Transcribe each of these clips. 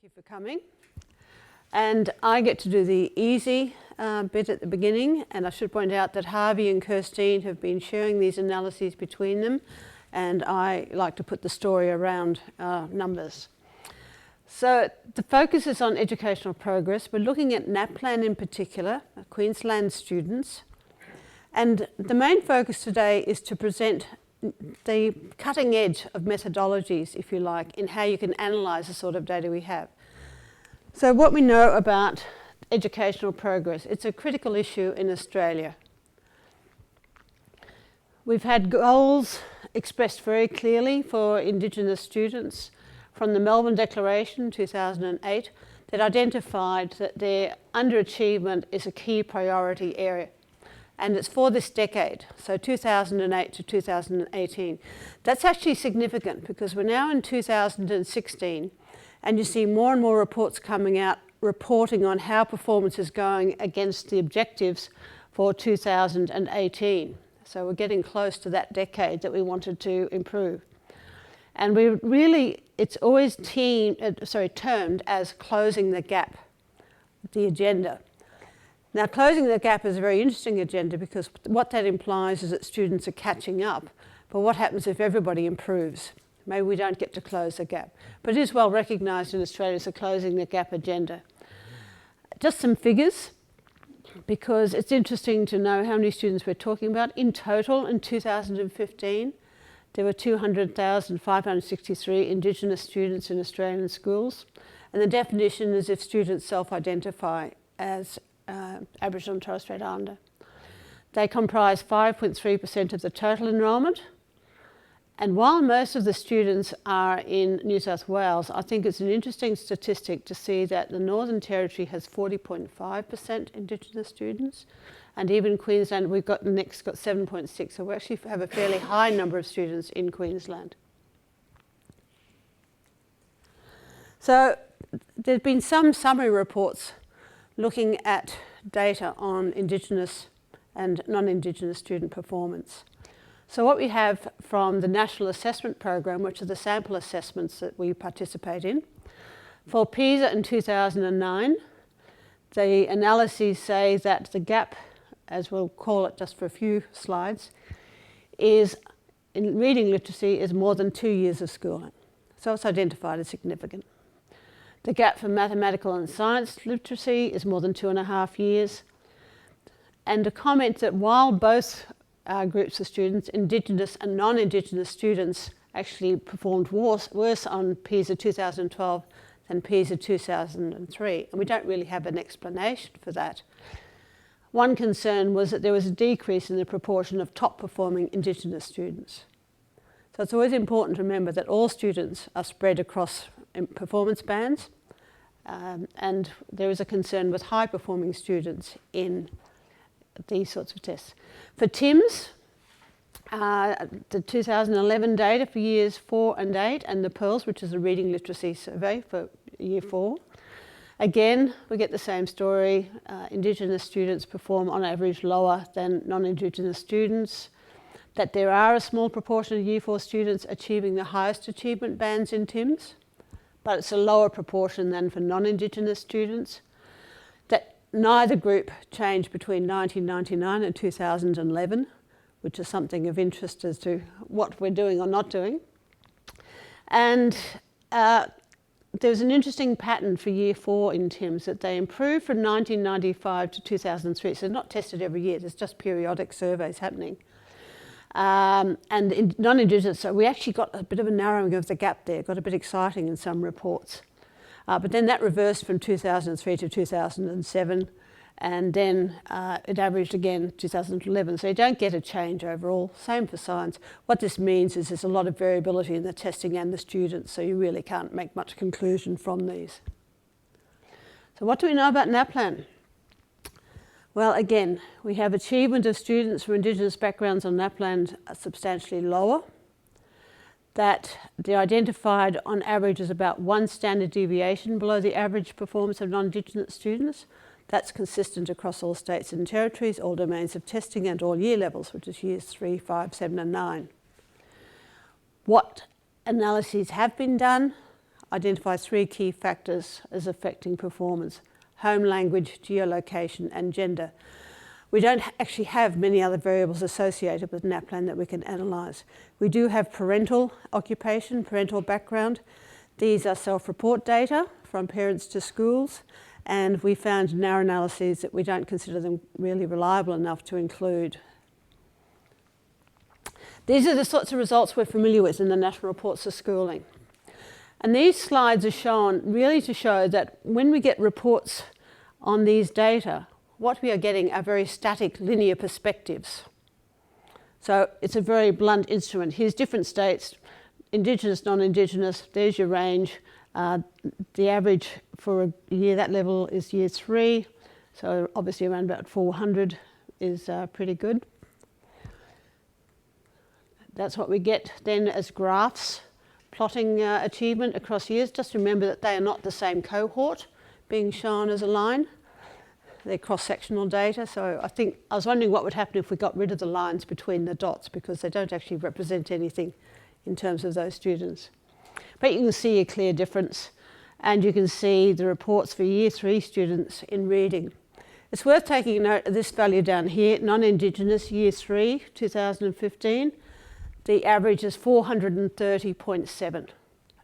Thank you for coming. And I get to do the easy bit at the beginning, and I should point out that Harvey and Kirstine have been sharing these analyses between them, and I like to put the story around numbers. So the focus is on educational progress. We're looking at NAPLAN in particular, Queensland students, and the main focus today is to present the cutting edge of methodologies, if you like, in how you can analyse the sort of data we have. So what we know about educational progress, it's a critical issue in Australia. We've had goals expressed very clearly for Indigenous students from the Melbourne Declaration 2008 that identified that their underachievement is a key priority area. And it's for this decade, so 2008 to 2018. That's actually significant because we're now in 2016 and you see more and more reports coming out reporting on how performance is going against the objectives for 2018. So we're getting close to that decade that we wanted to improve. And it's always termed as closing the gap, the agenda. Now, closing the gap is a very interesting agenda because what that implies is that students are catching up. But what happens if everybody improves? Maybe we don't get to close the gap. But it is well recognised in Australia as a closing the gap agenda. Just some figures, because it's interesting to know how many students we're talking about. In total, in 2015, there were 200,563 Indigenous students in Australian schools. And the definition is if students self-identify as Aboriginal and Torres Strait Islander. They comprise 5.3% of the total enrolment. And while most of the students are in New South Wales, I think it's an interesting statistic to see that the Northern Territory has 40.5% Indigenous students. And even Queensland, we've got 7.6%. So we actually have a fairly high number of students in Queensland. So there's been some summary reports looking at data on Indigenous and non-Indigenous student performance. So what we have from the National Assessment Program, which are the sample assessments that we participate in, for PISA in 2009, the analyses say that the gap, as we'll call it just for a few slides, is in reading literacy is more than 2 years of schooling. So it's identified as significant. The gap for mathematical and science literacy is more than 2.5 years. And a comment that while both groups of students, Indigenous and non-Indigenous students, actually performed worse on PISA 2012 than PISA 2003, and we don't really have an explanation for that. One concern was that there was a decrease in the proportion of top-performing Indigenous students. So it's always important to remember that all students are spread across performance bands, and there is a concern with high-performing students in these sorts of tests. For TIMS, the 2011 data for years 4 and 8, and the PEARLS, which is a reading literacy survey for year 4. Again, we get the same story. Indigenous students perform on average lower than non-Indigenous students. That there are a small proportion of year 4 students achieving the highest achievement bands in TIMS, but it's a lower proportion than for non-Indigenous students. That neither group changed between 1999 and 2011, which is something of interest as to what we're doing or not doing. And there's an interesting pattern for year 4 in TIMS that they improved from 1995 to 2003. So they're not tested every year, there's just periodic surveys happening. And in non-Indigenous, so we actually got a bit of a narrowing of the gap there, got a bit exciting in some reports. But then that reversed from 2003 to 2007, and then it averaged again 2011. So you don't get a change overall. Same for science. What this means is there's a lot of variability in the testing and the students, so you really can't make much conclusion from these. So what do we know about NAPLAN? Well, again, we have achievement of students from Indigenous backgrounds on NAPLAN substantially lower. That they're identified on average as about 1 standard deviation below the average performance of non-Indigenous students. That's consistent across all states and territories, all domains of testing and all year levels, which is years 3, 5, 7 and 9. What analyses have been done? identifies 3 key factors as affecting performance: home language, geolocation and gender. We don't actually have many other variables associated with NAPLAN that we can analyse. We do have parental occupation, parental background. These are self-report data from parents to schools, and we found in our analyses that we don't consider them really reliable enough to include. These are the sorts of results we're familiar with in the National Reports of Schooling. And these slides are shown really to show that when we get reports on these data, what we are getting are very static linear perspectives. So it's a very blunt instrument. Here's different states, Indigenous, non-Indigenous, there's your range. The average for a year, that level is year 3. So obviously around about 400 is pretty good. That's what we get then as graphs, plotting achievement across years. Just remember that they are not the same cohort being shown as a line. They're cross-sectional data, so I was wondering what would happen if we got rid of the lines between the dots, because they don't actually represent anything in terms of those students. But you can see a clear difference, and you can see the reports for year 3 students in reading. It's worth taking note of this value down here, non-Indigenous year 3, 2015. The average is 430.7.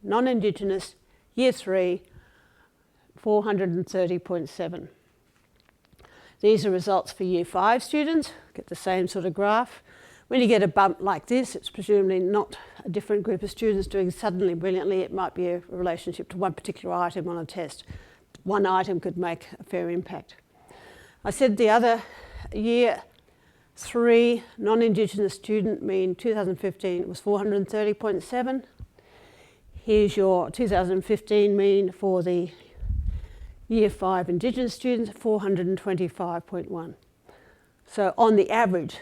Non-Indigenous year 3, 430.7. These are results for year 5 students, get the same sort of graph. When you get a bump like this, it's presumably not a different group of students doing suddenly brilliantly. It might be a relationship to one particular item on a test. One item could make a fair impact. I said the other year 3 non-Indigenous student mean 2015 was 430.7. Here's your 2015 mean for the Year 5 Indigenous students, 425.1. So on the average,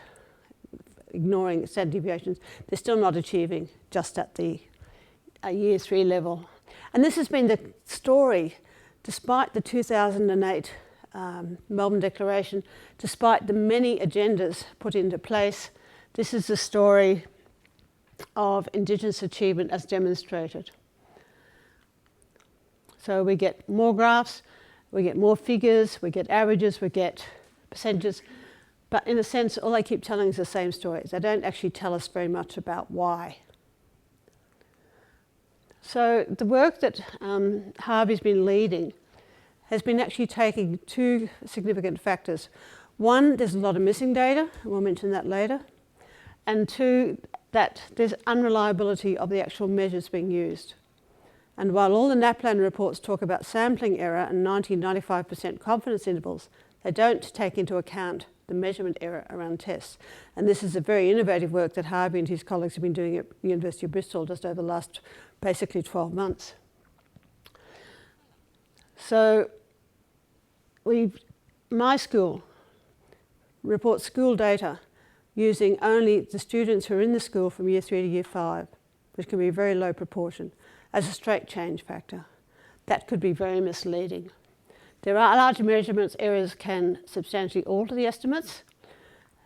ignoring standard deviations, they're still not achieving just at the Year 3 level. And this has been the story, despite the 2008 Melbourne Declaration, despite the many agendas put into place. This is the story of Indigenous achievement as demonstrated. So we get more graphs, we get more figures, we get averages, we get percentages. But in a sense, all they keep telling us the same stories. They don't actually tell us very much about why. So the work that Harvey's been leading has been actually taking 2 significant factors. One, there's a lot of missing data, and we'll mention that later. And 2, that there's unreliability of the actual measures being used. And while all the NAPLAN reports talk about sampling error and 90-95% confidence intervals, they don't take into account the measurement error around tests. And this is a very innovative work that Harvey and his colleagues have been doing at the University of Bristol just over the last basically 12 months. So my school reports school data using only the students who are in the school from year 3 to year 5, which can be a very low proportion, as a straight change factor. That could be very misleading. There are large measurements, errors can substantially alter the estimates.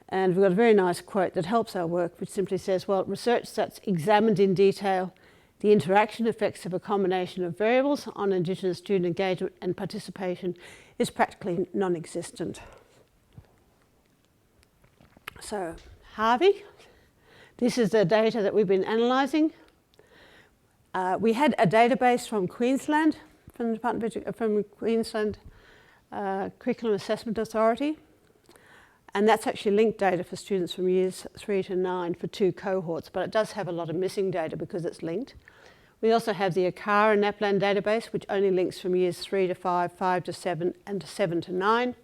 And we've got a very nice quote that helps our work, which simply says, well, research that's examined in detail the interaction effects of a combination of variables on Indigenous student engagement and participation is practically non-existent. So, Harvey, this is the data that we've been analysing. We had a database from Queensland, from Queensland Curriculum Assessment Authority, and that's actually linked data for students from years 3 to 9 for 2 cohorts, but it does have a lot of missing data because it's linked. We also have the ACARA NAPLAN database, which only links from years 3 to 5, 5 to 7, and 7 to 9.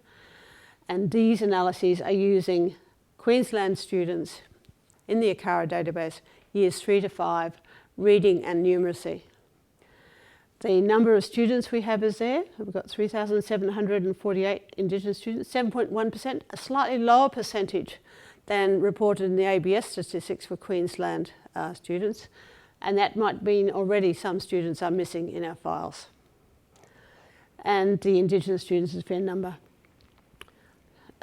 And these analyses are using Queensland students in the ACARA database, years 3 to 5, reading and numeracy. The number of students we have is there. We've got 3,748 Indigenous students, 7.1%, a slightly lower percentage than reported in the ABS statistics for Queensland students. And that might mean already some students are missing in our files. And the Indigenous students is a fair number.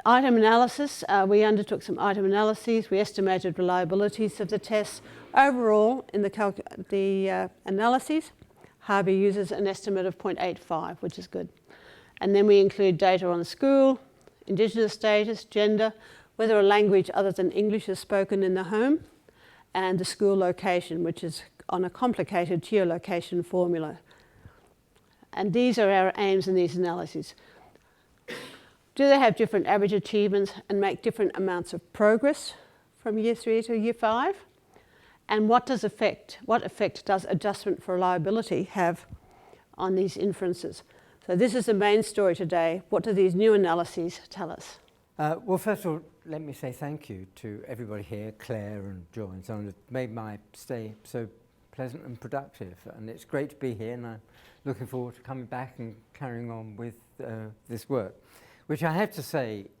Item analysis, we undertook some item analyses. We estimated reliabilities of the tests. Overall, in the analyses, Harvey uses an estimate of 0.85, which is good. And then we include data on school, Indigenous status, gender, whether a language other than English is spoken in the home, and the school location, which is on a complicated geolocation formula. And these are our aims in these analyses. Do they have different average achievements and make different amounts of progress from year 3 to year 5? And what effect does adjustment for reliability have on these inferences? So this is the main story today. What do these new analyses tell us? Well, first of all, let me say thank you to everybody here, Claire and Joy and so on. It made my stay so pleasant and productive. And it's great to be here, and I'm looking forward to coming back and carrying on with this work, which I have to say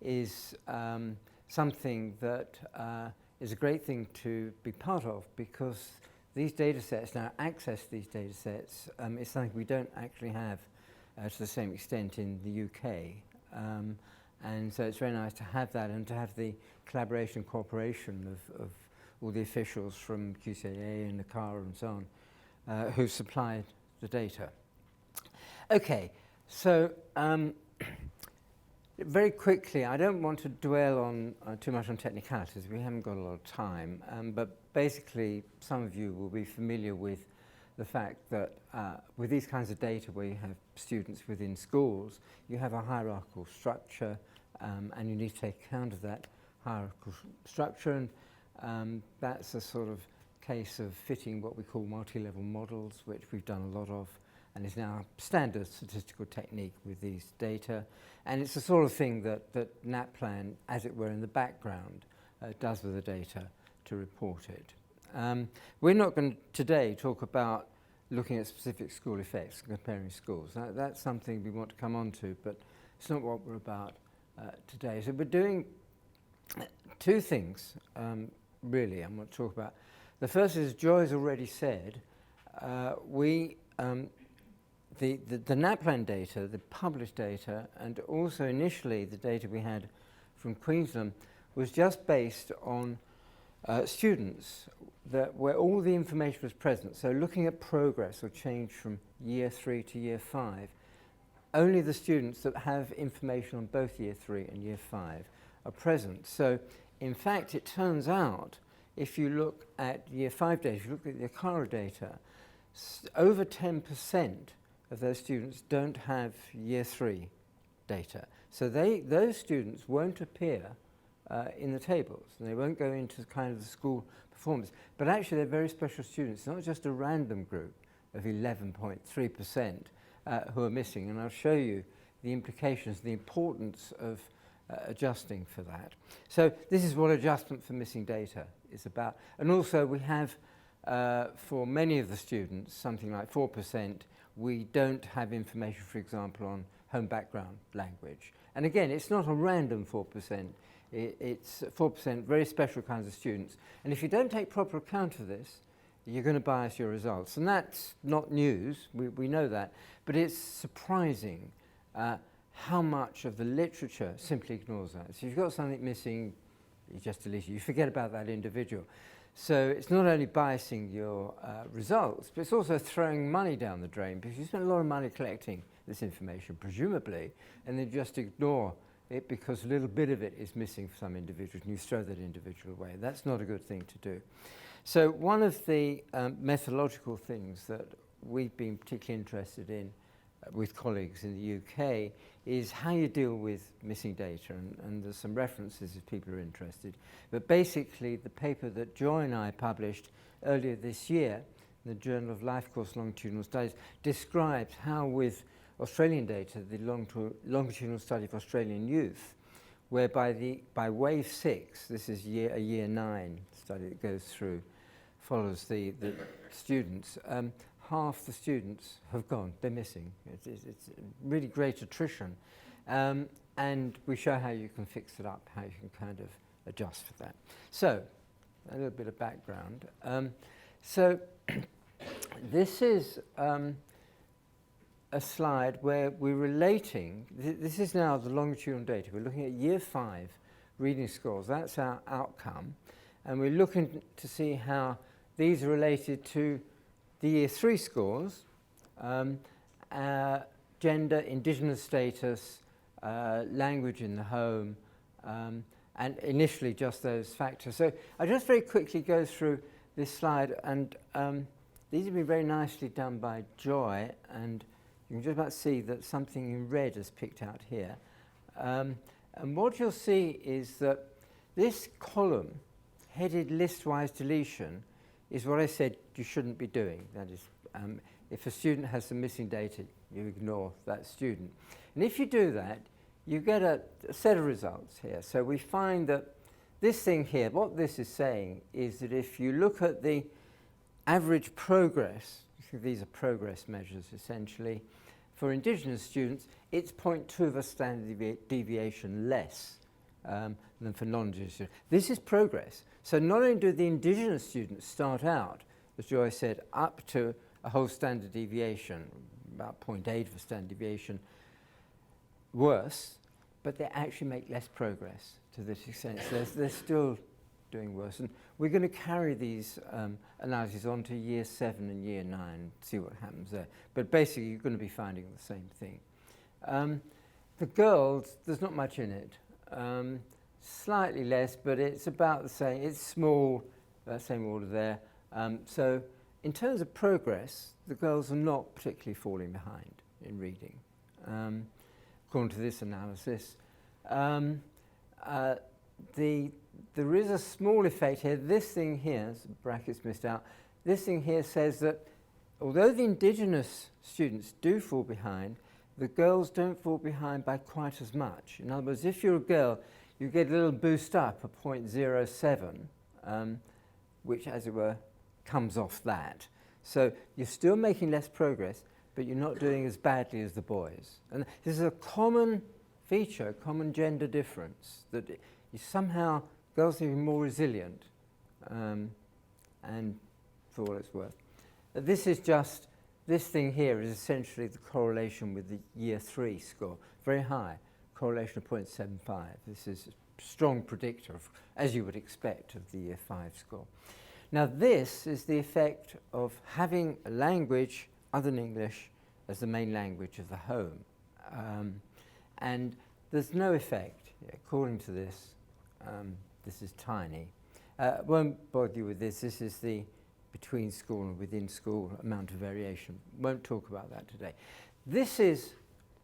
is something that is a great thing to be part of, because these data sets, now access to these data sets, is something we don't actually have to the same extent in the UK. And so it's very nice to have that, and to have the collaboration and cooperation of all the officials from QCAA and NACARA and so on who supplied the data. Okay, so very quickly, I don't want to dwell on too much on technicalities. We haven't got a lot of time, but basically some of you will be familiar with the fact that with these kinds of data where you have students within schools, you have a hierarchical structure, and you need to take account of that hierarchical structure, and that's a sort of case of fitting what we call multi-level models, which we've done a lot of, and is now a standard statistical technique with these data. And it's the sort of thing that NAPLAN, as it were in the background, does with the data to report it. We're not going to today talk about looking at specific school effects, comparing schools. That's something we want to come on to, but it's not what we're about today. So we're doing two things, really, I want to talk about. The first is, Joy has already said, the NAPLAN data, the published data, and also initially the data we had from Queensland was just based on students where all the information was present. So looking at progress or change from year 3 to year 5, only the students that have information on both year 3 and year 5 are present. So in fact, it turns out, if you look at year 5 data, if you look at the NACARA data, over 10% of those students don't have year 3 data. So those students won't appear in the tables, and they won't go into kind of the school performance. But actually, they're very special students, not just a random group of 11.3% who are missing. And I'll show you the implications, the importance of adjusting for that. So this is what adjustment for missing data is about. And also, we have, for many of the students, something like 4%, we don't have information, for example, on home background language. And again, it's not a random 4%. It's 4% very special kinds of students. And if you don't take proper account of this, you're going to bias your results. And that's not news, we know that. But it's surprising how much of the literature simply ignores that. So if you've got something missing, you just delete it. You forget about that individual. So it's not only biasing your results, but it's also throwing money down the drain, because you spend a lot of money collecting this information, presumably, and then just ignore it because a little bit of it is missing for some individuals, and you throw that individual away. That's not a good thing to do. So one of the methodological things that we've been particularly interested in with colleagues in the UK is how you deal with missing data, and there's some references if people are interested. But basically, the paper that Joy and I published earlier this year in the Journal of Life Course Longitudinal Studies describes how with Australian data, the longitudinal study of Australian youth, whereby by wave 6, this is a year 9 study that goes through, follows the students, half the students have gone, they're missing. It's really great attrition. And we show how you can fix it up, how you can kind of adjust for that. So, a little bit of background. So, this is a slide where we're relating, this is now the longitudinal data. We're looking at year 5 reading scores. That's our outcome. And we're looking to see how these are related to the year 3 scores, gender, Indigenous status, language in the home, and initially just those factors. So I'll just very quickly go through this slide, and these have been very nicely done by Joy, and you can just about see that something in red is picked out here. And what you'll see is that this column, headed list-wise deletion, is what I said you shouldn't be doing. That is, if a student has some missing data, you ignore that student. And if you do that, you get a set of results here. So we find that this thing here, what this is saying is that if you look at the average progress, these are progress measures essentially, for Indigenous students, it's 0.2 of a standard deviation less than for non-Indigenous students. This is progress. So not only do the Indigenous students start out, as Joy said, up to a whole standard deviation, about 0.8 of a standard deviation worse, but they actually make less progress to this extent. So they're still doing worse. And we're going to carry these analyses on to year 7 and year 9, see what happens there. But basically, you're going to be finding the same thing. The girls, there's not much in it. Slightly less, but it's about the same. It's small, same order there. So in terms of progress, the girls are not particularly falling behind in reading, according to this analysis. There is a small effect here. This thing here, brackets missed out, this thing here says that although the Indigenous students do fall behind, the girls don't fall behind by quite as much. In other words, if you're a girl, you get a little boost up, a 0.07, which, as it were, comes off that. So you're still making less progress, but you're not doing as badly as the boys. And this is a common feature, common gender difference, that you somehow, girls are more resilient, and for what it's worth. This is just, this thing here is essentially the correlation with the year 3 score, very high, correlation of 0.75. This is a strong predictor, of, as you would expect, of the year 5 score. Now this is the effect of having a language other than English as the main language of the home. And there's no effect, according to this, this is tiny. Won't bother you with this. This is the between school and within school amount of variation. Won't talk about that today. This is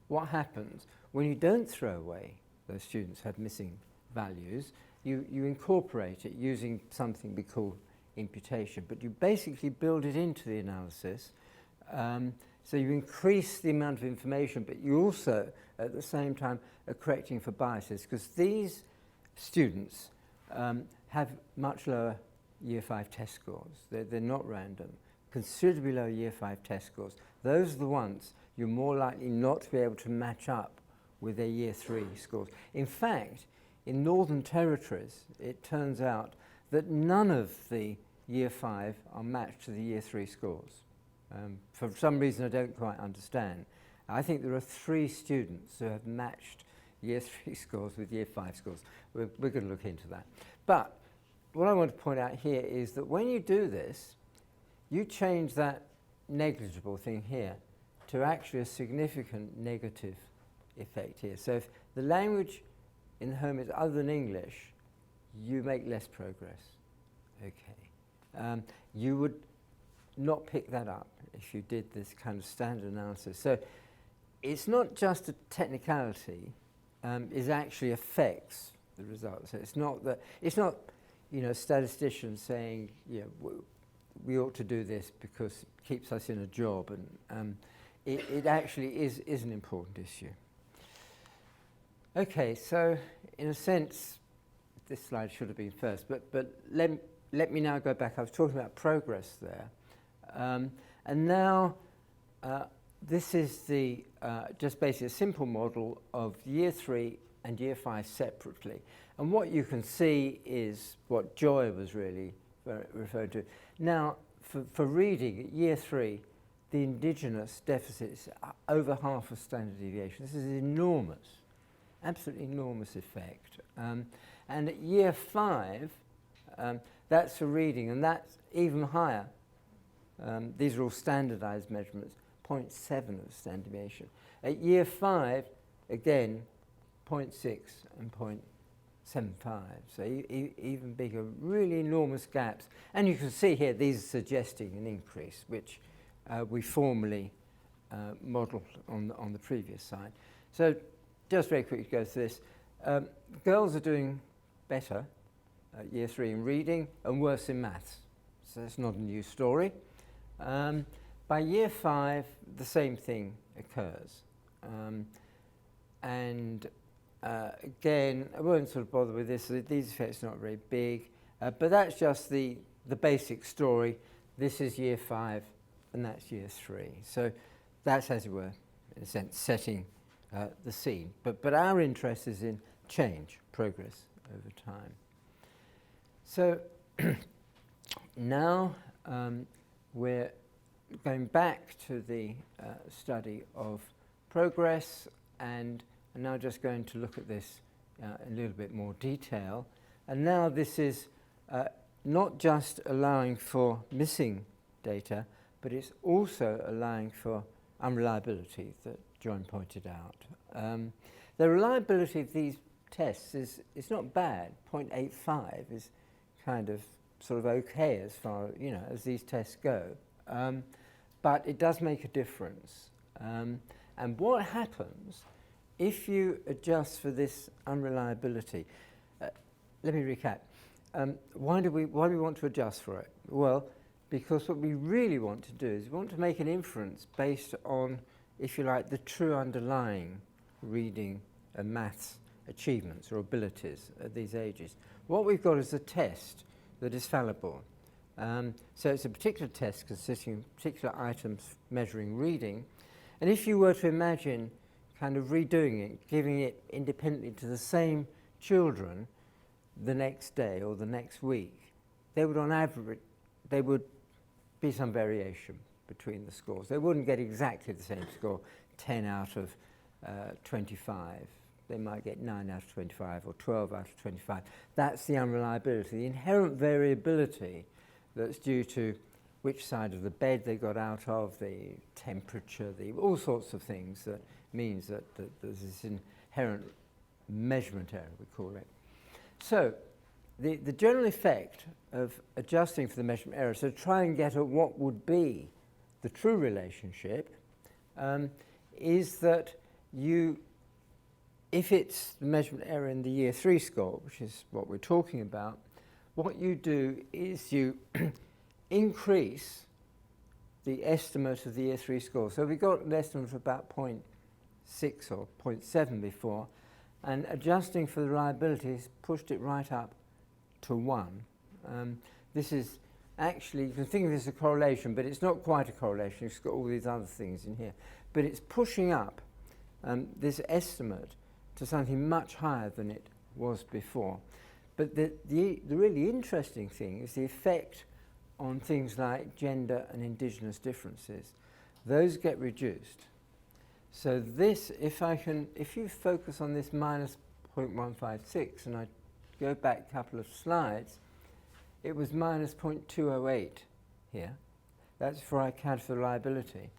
what happens when you don't throw away those students who have missing values. You incorporate it using something we call imputation, but you basically build it into the analysis. So you increase the amount of information, but you also, at the same time, are correcting for biases, because these students have much lower year 5 test scores. They're not random. Considerably lower year 5 test scores. Those are the ones you're more likely not to be able to match up with their year 3 scores. In fact, in Northern Territories, it turns out that none of the year 5 are matched to the year 3 scores. For some reason I don't quite understand. I think there are 3 students who have matched year 3 scores with year 5 scores. We're going to look into that. But what I want to point out here is that when you do this, you change that negligible thing here to actually a significant negative effect here. So if the language in the home is other than English, you make less progress. Okay. You would not pick that up if you did this kind of standard analysis. So it's not just a technicality, it actually affects the results. So it's not that, it's not, you know, statisticians saying, you know, we ought to do this because it keeps us in a job, and it actually is an important issue. Okay, so in a sense, this slide should have been first, but let me now go back. I was talking about progress there. And now this is the just basically a simple model of year 3 and year 5 separately. And what you can see is what Joy was really referred to. Now, for reading, at year 3, the Indigenous deficit is over half a standard deviation. This is enormous, absolutely enormous effect. And at year 5, that's for reading, and that's even higher These are all standardized measurements, 0.7 of standard deviation. At year 5, again, 0.6 and 0.75, so even bigger, really enormous gaps. And you can see here, these are suggesting an increase, which we formally modelled on the previous slide. So just very quickly go through this. Girls are doing better at year 3 in reading and worse in maths. So that's not a new story. By year 5, the same thing occurs. Again, I won't sort of bother with this. These effects are not very big, but that's just the basic story. This is year 5, and that's year 3. So that's, as it were, in a sense, setting the scene. But our interest is in change, progress over time. So now we're going back to the study of progress, and I'm now just going to look at this in a little bit more detail. And now this is not just allowing for missing data, but it's also allowing for unreliability that John pointed out. The reliability of these tests is not bad. 0.85 is kind of sort of okay as far as these tests go, but it does make a difference. And what happens if you adjust for this unreliability? Let me recap. Why do we want to adjust for it? Well, because what we really want to do is we want to make an inference based on, if you like, the true underlying reading and maths achievements or abilities at these ages. What we've got is a test that is fallible. So it's a particular test consisting of particular items measuring reading. And if you were to imagine kind of redoing it, giving it independently to the same children the next day or the next week, they would on average, they would be some variation between the scores. They wouldn't get exactly the same score, 10 out of 25. They might get 9 out of 25 or 12 out of 25. That's the unreliability, the inherent variability that's due to which side of the bed they got out of, the temperature, all sorts of things that means that there's this inherent measurement error, we call it. So the general effect of adjusting for the measurement error, so try and get at what would be the true relationship, is that if it's the measurement error in the year 3 score, which is what we're talking about, what you do is you increase the estimate of the year 3 score. So we got an estimate of about 0.6 or 0.7 before, and adjusting for the reliability has pushed it right up to 1. This is actually, you can think of this as a correlation, but it's not quite a correlation. It's got all these other things in here. But it's pushing up this estimate to something much higher than it was before. But the really interesting thing is the effect on things like gender and Indigenous differences. Those get reduced. So this, if you focus on this minus 0.156, and I go back a couple of slides, it was minus 0.208 here. That's before I account for the reliability.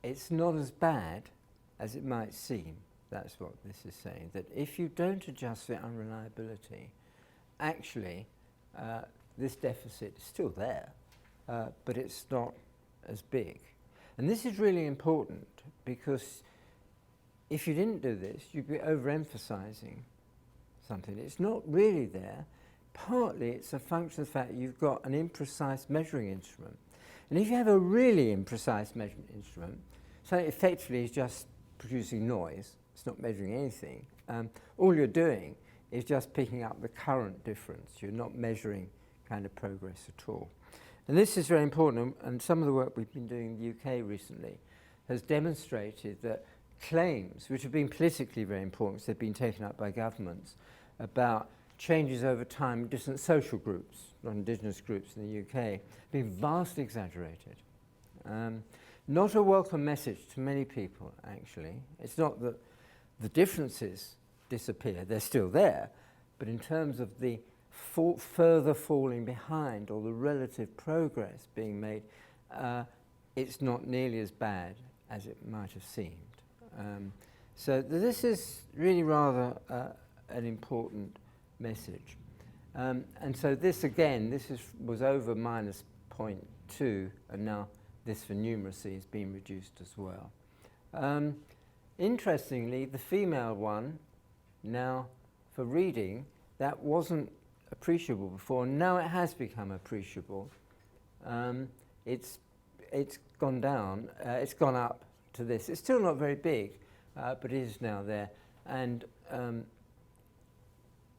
It's not as bad as it might seem. That's what this is saying, that if you don't adjust for unreliability, actually this deficit is still there, but it's not as big. And this is really important because if you didn't do this, you'd be overemphasizing something. It's not really there. Partly it's a function of the fact that you've got an imprecise measuring instrument. And if you have a really imprecise measurement instrument, so effectively is just producing noise, it's not measuring anything, all you're doing is just picking up the current difference. You're not measuring kind of progress at all. And this is very important, and some of the work we've been doing in the UK recently has demonstrated that claims, which have been politically very important because they've been taken up by governments, about changes over time in different social groups, non-Indigenous groups in the UK, have been vastly exaggerated. Not a welcome message to many people, actually. It's not that the differences disappear, they're still there, but in terms of the further falling behind, or the relative progress being made, it's not nearly as bad as it might have seemed. So this is really rather an important message. And so this again, was over -0.2, and now this for numeracy has been reduced as well. Interestingly, the female one, now for reading, that wasn't appreciable before. Now it has become appreciable. It's gone down. It's gone up to this. It's still not very big, but it is now there. And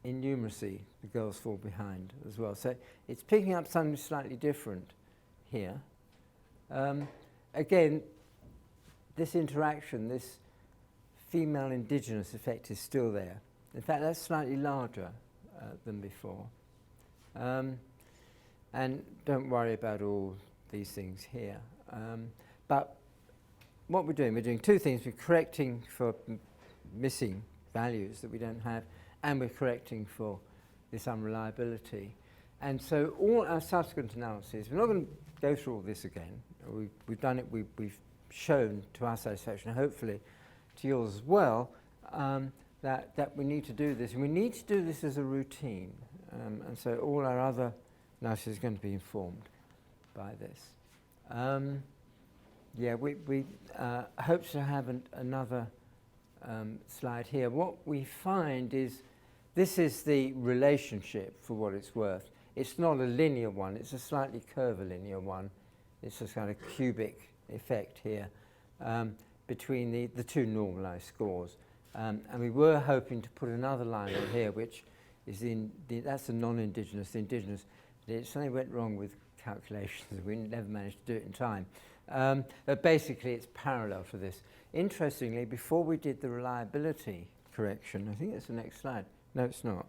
in numeracy, the girls fall behind as well. So it's picking up something slightly different here. Again, this interaction, this female Indigenous effect is still there. In fact, that's slightly larger than before. And don't worry about all these things here. But what we're doing two things. We're correcting for missing values that we don't have, and we're correcting for this unreliability. And so all our subsequent analyses, we're not going to go through all this again. We've done it, we've shown to our satisfaction, hopefully to yours as well, that we need to do this. And we need to do this as a routine. And so all our other analysis is going to be informed by this. Yeah, we hope to have another slide here. What we find is this is the relationship, for what it's worth. It's not a linear one, it's a slightly curvilinear one. It's a kind of cubic effect here between the two normalized scores. And we were hoping to put another line in here, which is that's the non-Indigenous, the Indigenous. Something went wrong with calculations. We never managed to do it in time. But basically, it's parallel to this. Interestingly, before we did the reliability correction, I think it's the next slide. No, it's not.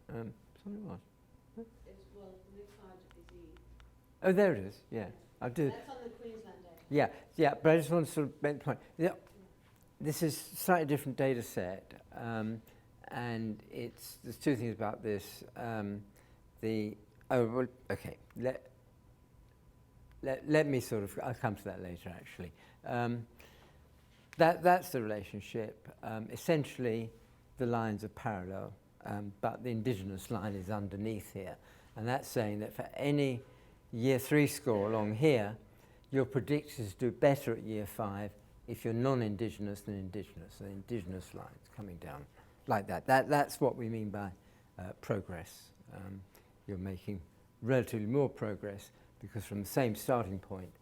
Something was. Well, the next slide is E. Oh, there it is. Yeah, I do. That's on the Queensland data. Yeah, but I just want to sort of make the point. Yeah, this is a slightly different data set, and there's two things about this. Okay. Let me sort of, I'll come to that later actually. That's the relationship. Essentially, the lines are parallel, but the Indigenous line is underneath here. And that's saying that for any year 3 score along here, your predictors do better at year 5 if you're non-Indigenous than Indigenous. So the Indigenous line's coming down like that. That's what we mean by progress. You're making relatively more progress because from the same starting point,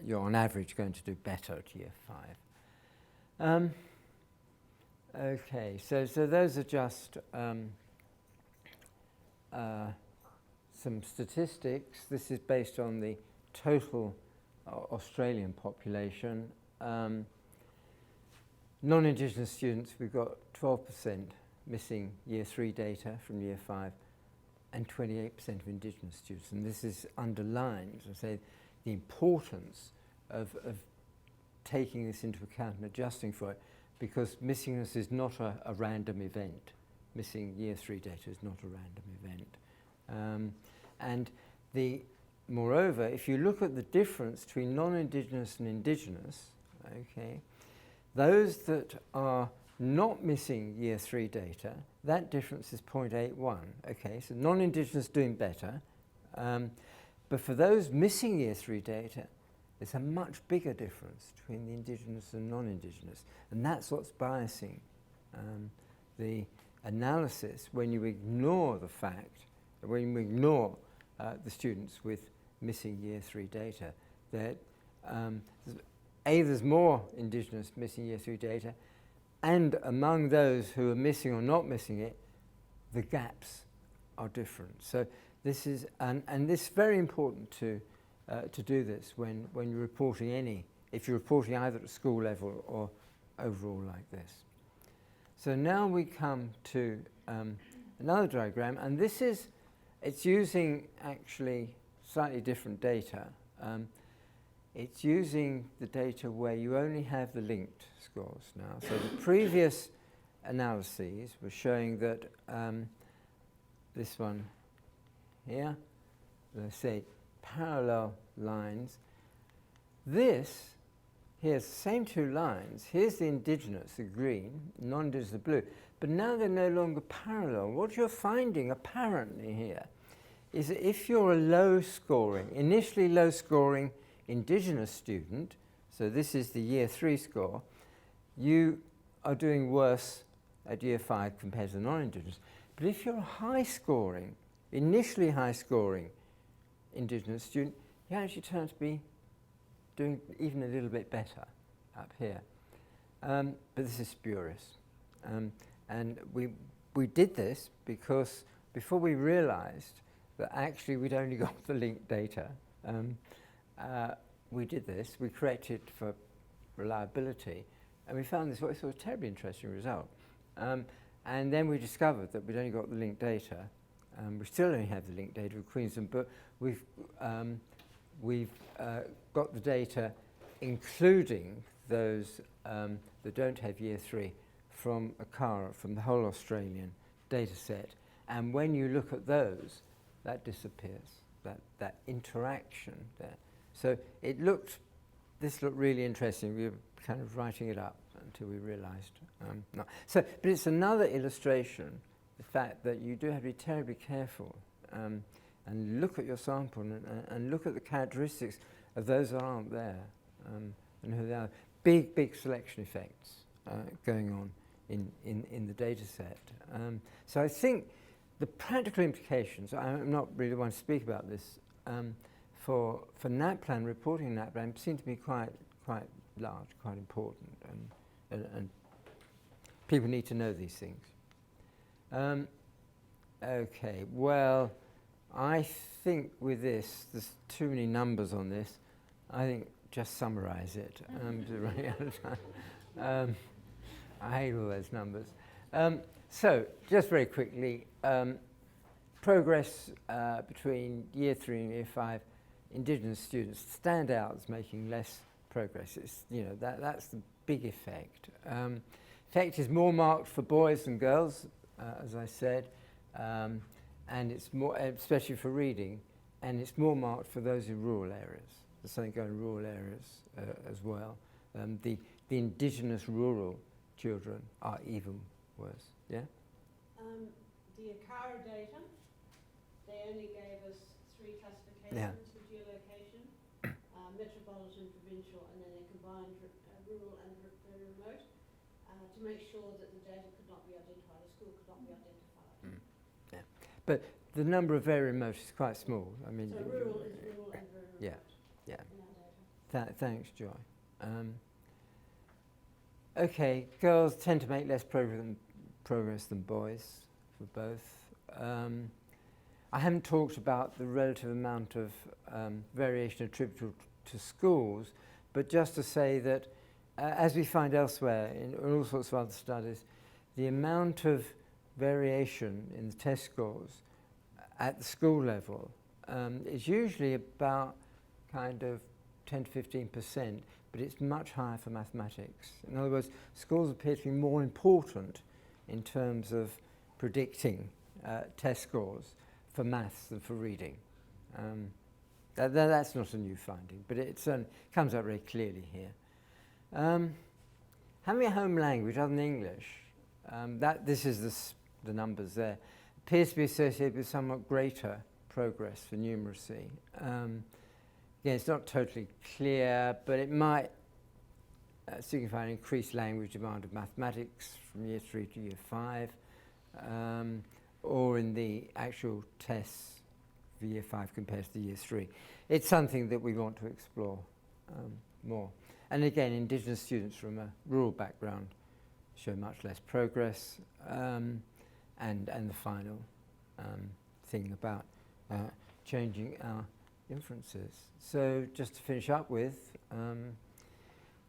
you're on average going to do better at year 5. Okay, so those are just some statistics. This is based on the total Australian population. Non-Indigenous students, we've got 12% missing year 3 data from year 5, and 28% of Indigenous students. And this underlines, I say, the importance of taking this into account and adjusting for it, because missingness is not a random event. Missing year 3 data is not a random event. And moreover, if you look at the difference between non-Indigenous and Indigenous, okay, those that are not missing year 3 data, that difference is 0.81. Okay, so non-Indigenous doing better, but for those missing year 3 data, there's a much bigger difference between the Indigenous and non-Indigenous, and that's what's biasing the analysis when you ignore the fact, when you ignore the students with missing year 3 data, that there's more Indigenous missing year 3 data, and among those who are missing or not missing it, the gaps are different. So this is, and this is very important to do this when you're reporting if you're reporting either at school level or overall like this. So now we come to another diagram, and it's using actually slightly different data. It's using the data where you only have the linked scores now. So the previous analyses were showing that this one here, let's say parallel lines. This, here's the same two lines. Here's the Indigenous, the green, non-Indigenous, the blue. But now they're no longer parallel. What you're finding apparently here is that if you're a low-scoring, initially low-scoring Indigenous student, so this is the Year 3 score, you are doing worse at Year 5 compared to the non-Indigenous. But if you're a high-scoring, initially high-scoring Indigenous student, you actually turn out to be doing even a little bit better up here. But this is spurious. And we did this because before we realized that actually we'd only got the linked data, we did this, we corrected for reliability, and we found this what sort of terribly interesting result. And then we discovered that we'd only got the linked data. We still only have the linked data of Queensland, but we've got the data including those that don't have Year 3 from ACARA, from the whole Australian data set. And when you look at those, that disappears, that interaction there. So this looked really interesting. We were kind of writing it up until we realized not. So, but it's another illustration, the fact that you do have to be terribly careful and look at your sample and look at the characteristics of those that aren't there and who they are. Big selection effects going on in the data set. So I think the practical implications, I'm not really want to speak about this, for NAPLAN, reporting NAPLAN seem to be quite large, quite important, and people need to know these things. Okay, well, I think with this, there's too many numbers on this. I think just summarize it. To running out of time. I hate all those numbers. So, just very quickly, progress between Year 3 and Year 5, Indigenous students stand out as making less progress. It's, that's the big effect. Effect is more marked for boys than girls, as I said, and it's more, especially for reading, and it's more marked for those in rural areas. There's something going in rural areas as well. The Indigenous rural children are even worse. Yeah? The ACARA data, they only gave us 3 classifications. Yeah. For geolocation, metropolitan, provincial, and then they combined rural and very remote to make sure that the data could not be identified, the school could not be identified. Yeah. But the number of very remote is quite small. I mean, so rural is rural and very remote. Yeah. In our data. Thanks, Joy. Okay, girls tend to make less progress than boys for both. I haven't talked about the relative amount of variation attributable to schools, but just to say that as we find elsewhere in all sorts of other studies, the amount of variation in the test scores at the school level is usually about kind of 10 to 15%, but it's much higher for mathematics. In other words, schools appear to be more important in terms of predicting test scores for maths than for reading. That's not a new finding, but it comes out very clearly here. Having a home language other than English, this is the numbers there, appears to be associated with somewhat greater progress for numeracy. Again, it's not totally clear, but it might signify an increased language demand of mathematics from Year 3 to Year 5, or in the actual tests for Year 5 compared to Year 3. It's something that we want to explore more. And again, Indigenous students from a rural background show much less progress, and the final thing about changing our inferences. So just to finish up with,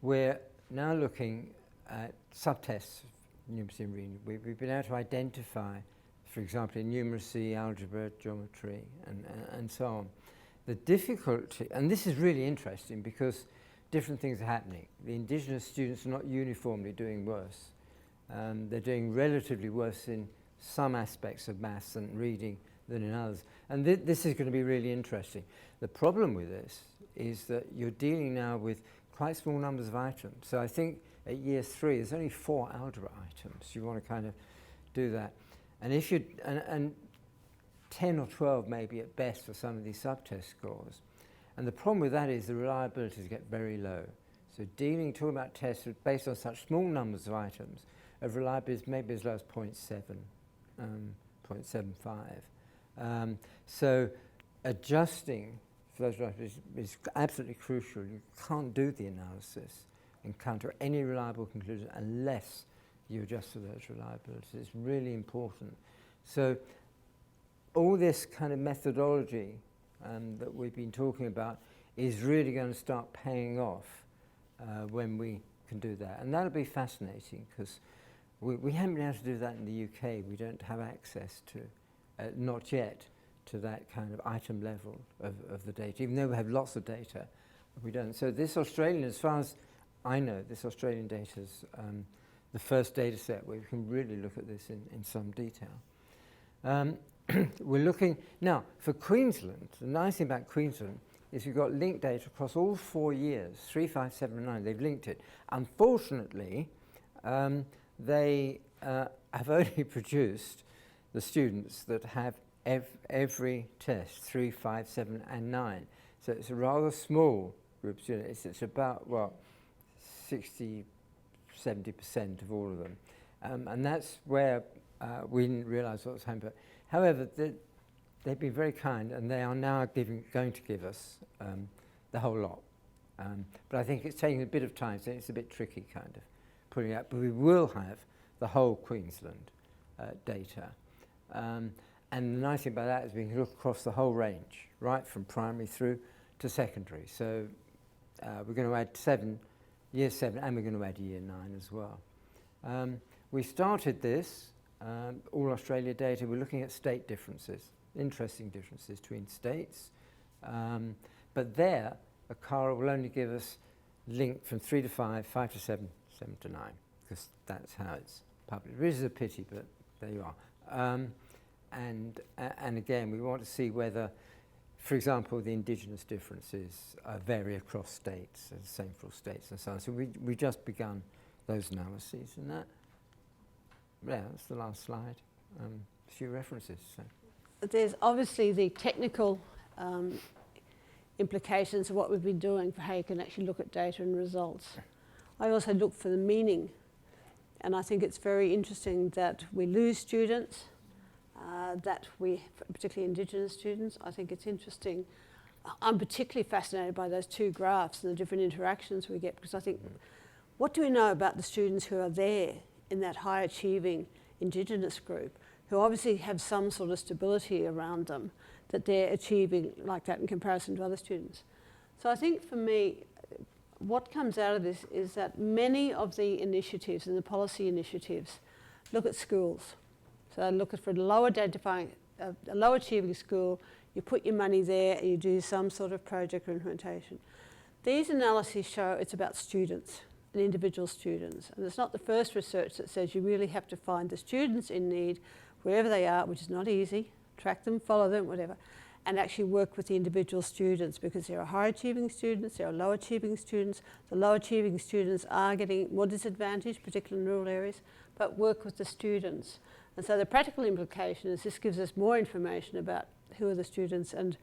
we're now looking at subtests of numeracy and reading. We've been able to identify, for example, in numeracy, algebra, geometry, and so on. The difficulty, and this is really interesting because different things are happening. The Indigenous students are not uniformly doing worse. They're doing relatively worse in some aspects of maths and reading than in others. And this is going to be really interesting. The problem with this is that you're dealing now with quite small numbers of items. So I think at year 3, there's only 4 algebra items. You want to kind of do that. And if you and 10 or 12 maybe at best for some of these subtest scores. And the problem with that is the reliabilities get very low. So talking about tests based on such small numbers of items, of reliability is maybe as low as 0.7, 0.75. So adjusting for those reliabilities is absolutely crucial. You can't do the analysis and come to any reliable conclusion unless you adjust for those reliabilities. It's really important. So all this kind of methodology that we've been talking about is really going to start paying off when we can do that. And that'll be fascinating because we haven't been able to do that in the UK. We don't have access to, not yet, to that kind of item level of the data. Even though we have lots of data, we don't. So this Australian, as far as I know, this Australian data is the first data set where we can really look at this in some detail. We're looking, now for Queensland, the nice thing about Queensland is we've got linked data across all 4 years, 3, 5, 7 and 9, they've linked it. Unfortunately, they have only produced the students that have every test, 3, 5, 7 and 9. So it's a rather small group of students, it's about, well, 60, 70% of all of them. And that's where we didn't realise what was happening. However, they've been very kind and they are now going to give us the whole lot. But I think it's taking a bit of time, so it's a bit tricky kind of putting it out. But we will have the whole Queensland data. And the nice thing about that is we can look across the whole range, right from primary through to secondary. So we're going to add year 7 and we're going to add year 9 as well. We started this all Australia data. We're looking at state differences, interesting differences between states. But there, ACARA will only give us link from 3 to 5, 5 to 7, 7 to 9, because that's how it's published. Which is a pity, but there you are. And again, we want to see whether, for example, the Indigenous differences vary across states, the same for all states and so on. So we've just begun those analyses, and that, yeah, that's the last slide. A few references. So. There's obviously the technical implications of what we've been doing for how you can actually look at data and results. I also look for the meaning, and I think it's very interesting that we lose students, particularly Indigenous students. I think it's interesting. I'm particularly fascinated by those 2 graphs and the different interactions we get, because I think, what do we know about the students who are there in that high achieving Indigenous group, who obviously have some sort of stability around them, that they're achieving like that in comparison to other students? So I think for me, what comes out of this is that many of the initiatives and the policy initiatives look at schools. So I look for a low achieving school, you put your money there and you do some sort of project or implementation. These analyses show it's about students and individual students. And it's not the first research that says you really have to find the students in need wherever they are, which is not easy, track them, follow them, whatever, and actually work with the individual students, because there are high achieving students, there are low achieving students. The low achieving students are getting more disadvantaged, particularly in rural areas, but work with the students. And so the practical implication is this gives us more information about who are the students, and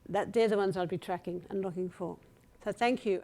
that they're the ones I'll be tracking and looking for. So thank you.